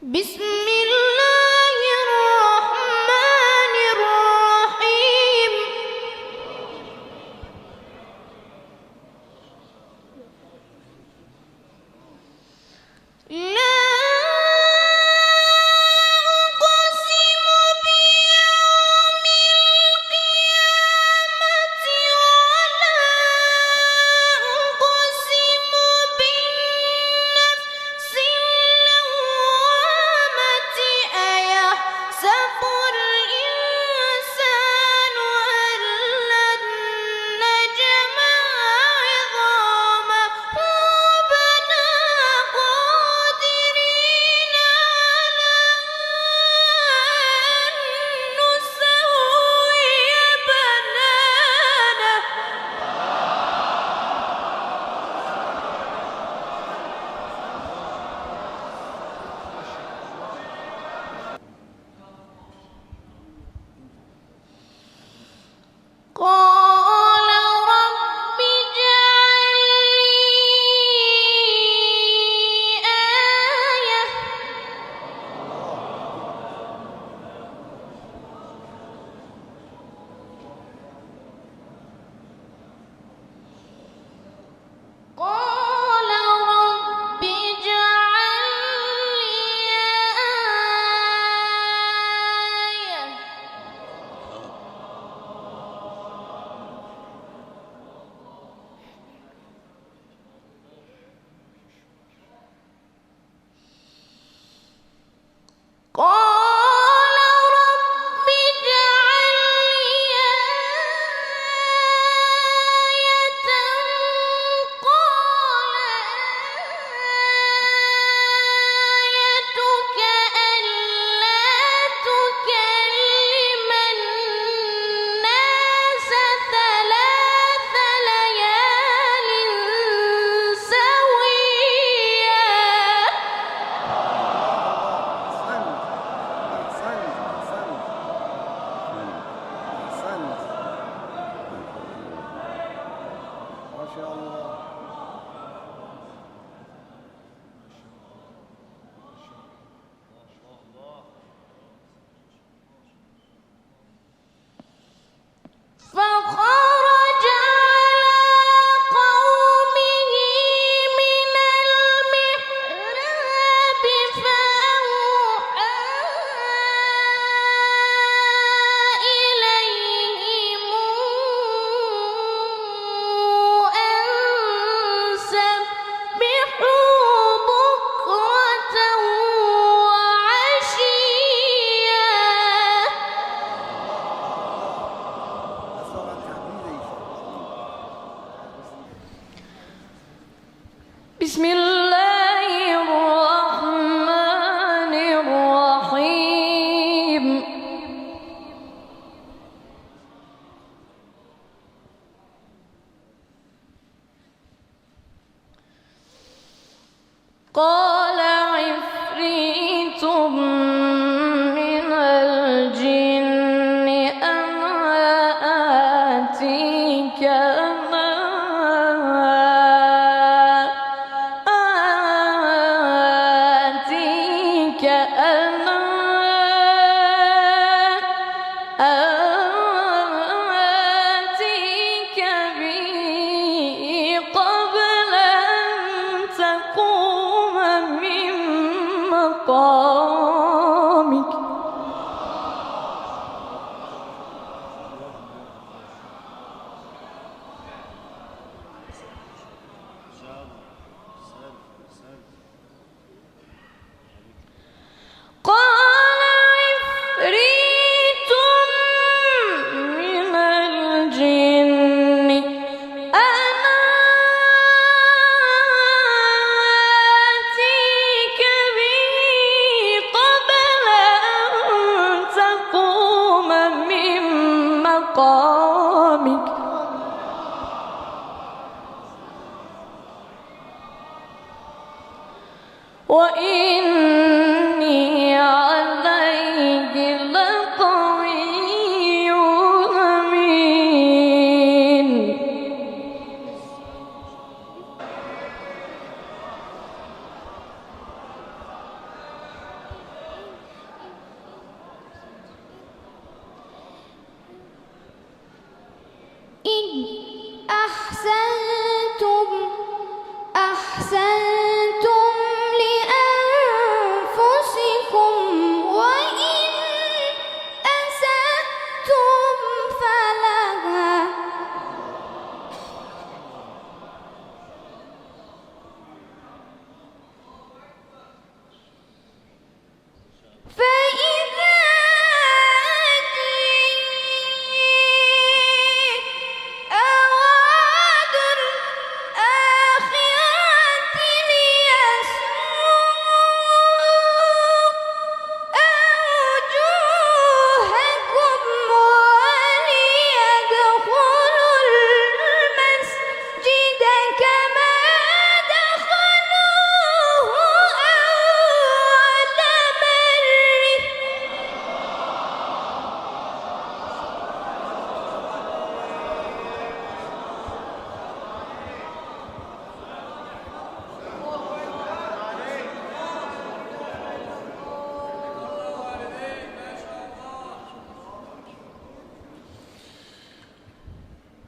بسم الله الرحمن الرحيم. لا أقسم بيوم القيامة ولا أقسم بالنفس اللوامة أيحسب الإنسان أن لن نجمع عظامه بلى قادرين على أن نسوي بنانه. قال رب اجعل لي آية. قال رب اجعل لي آية. قال رب اجعل لي آية. قال آيتك ألا تكلم الناس 3 ليال سويا. أحسنت ما شاء الله. فخرج على قومه من المحراب فأوحى إليهم أن سبحوا بكرة وعشيا. بسم الله الرحمن الرحيم. قال عفريت من الجن أنا آتيك آتيك به قبل أن تقوم من مقامك. قال عفريت من الجن أنا آتيك به قبل أن تقوم من مقامك. وإني عليه لقوي أمين.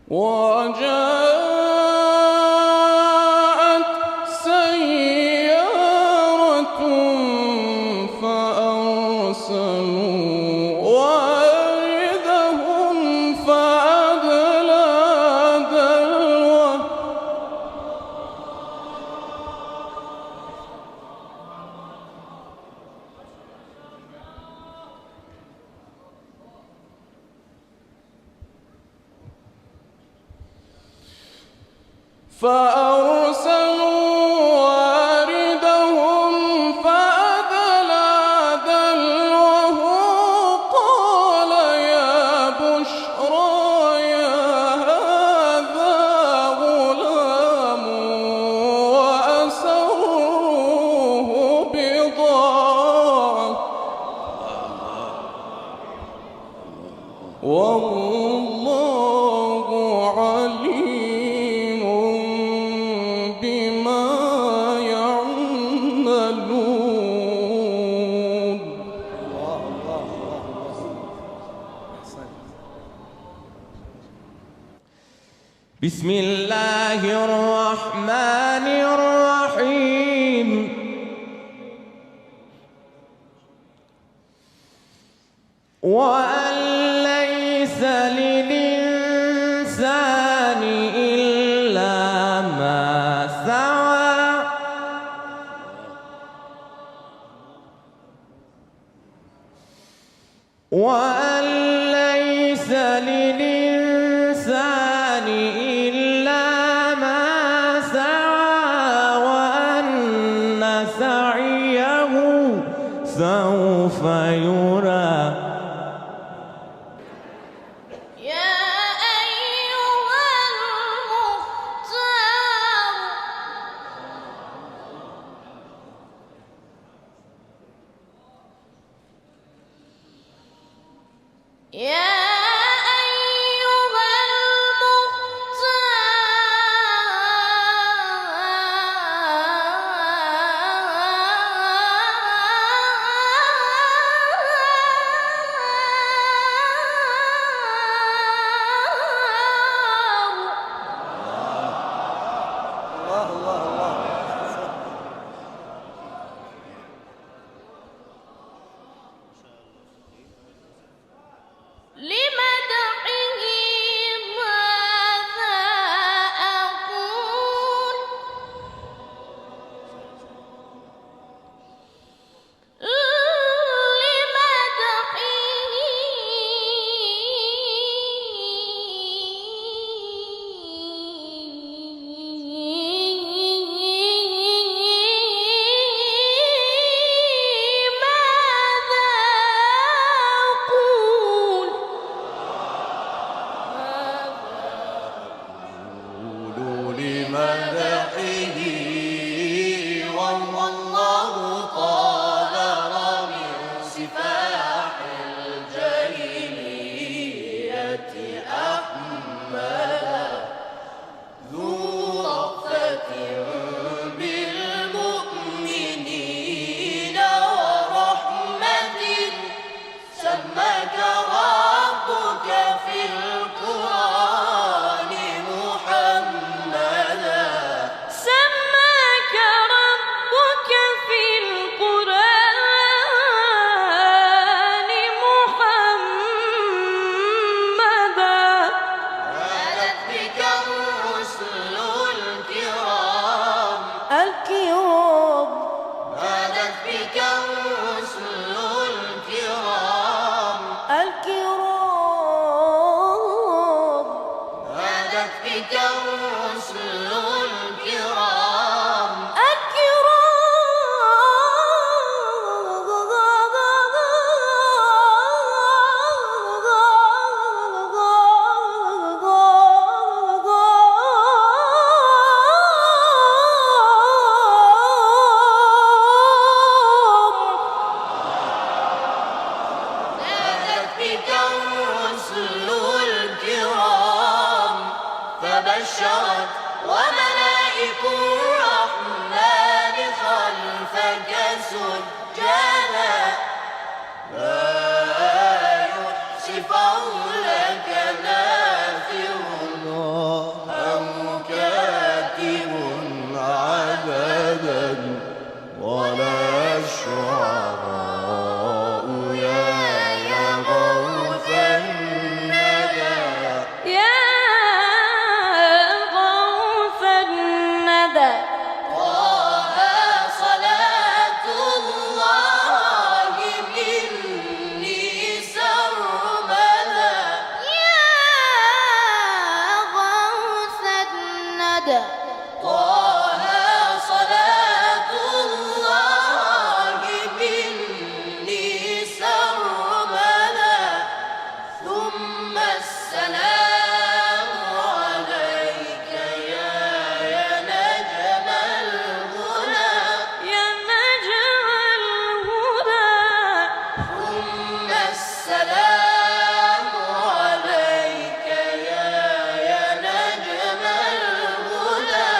وجاءت سيارة فأرسلوا واردهم فأدلى دلوه قال يا بشرى هذا غلام وأسروه بضاعة والله عليم بما يعملون. الله الله الله الله. أحسنت. بسم الله الرحمن الرحيم. وأن ليس للإنسان إلا ما سعى وأن ليس للإنسان إلا ما سعى وأن سعيه سوف يرى. يا أيها المختار يا الله الله الله. أحسنت. لمدحه ماذا أقول لمدحه والله قادر من سفاح الجاهلية أحمد ذو رأفة بالمؤمنين ورحمة سماك ربك في القرآن محمدا سماك ربك في القرآن محمدا نادت بك الرسل الكرام نادت بك الرسل الكرام نادت بك الرسل الكرام أبدا ولا الشعراء يا غوث الندى يا غوث الندى طه صلاة الله مني سرمدا يا غوث الندى طه صلاة الله مني سرمدا ثم السلام عليك يا نجم الهدى يا نجم الهدى ثم السلام عليك يا نجم الهدى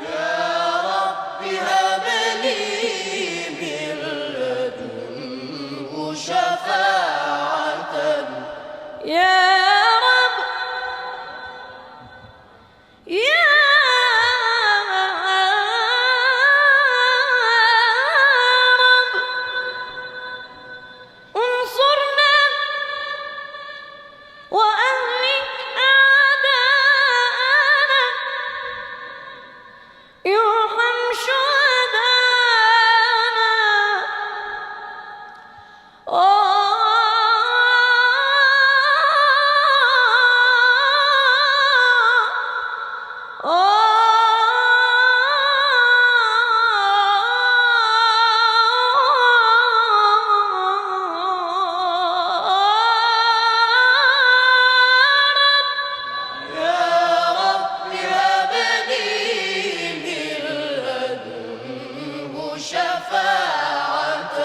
يا رب هب لي من لدنه شفاعة يا رب يا رب انصرنا وأهلك أعداءنا يرحم شهدانا يا رب هب لي من لدنه شفاعة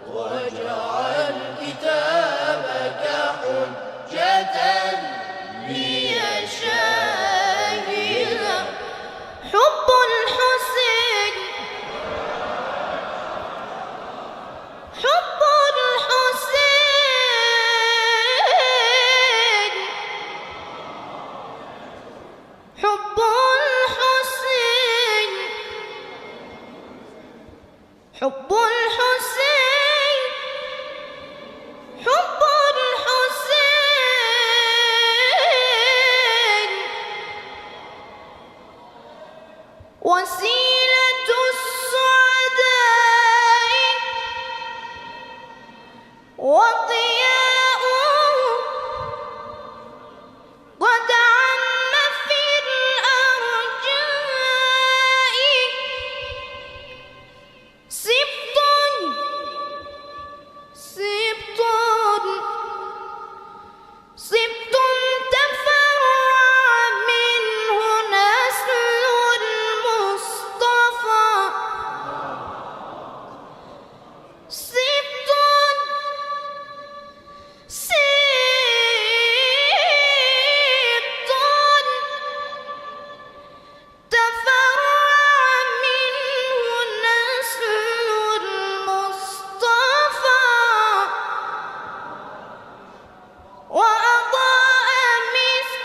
واجعل كتابك حجة لي شاهدا حب الحسين حب الحسين حب الحسين حب الحسين حب الحسين وسيلة السعداء وضياؤه قد عم في الأرجاء سبط سبط سبط تفرع منه نسل المصطفى سبط سبط تفرع منه نسل المصطفى وأضاء مثل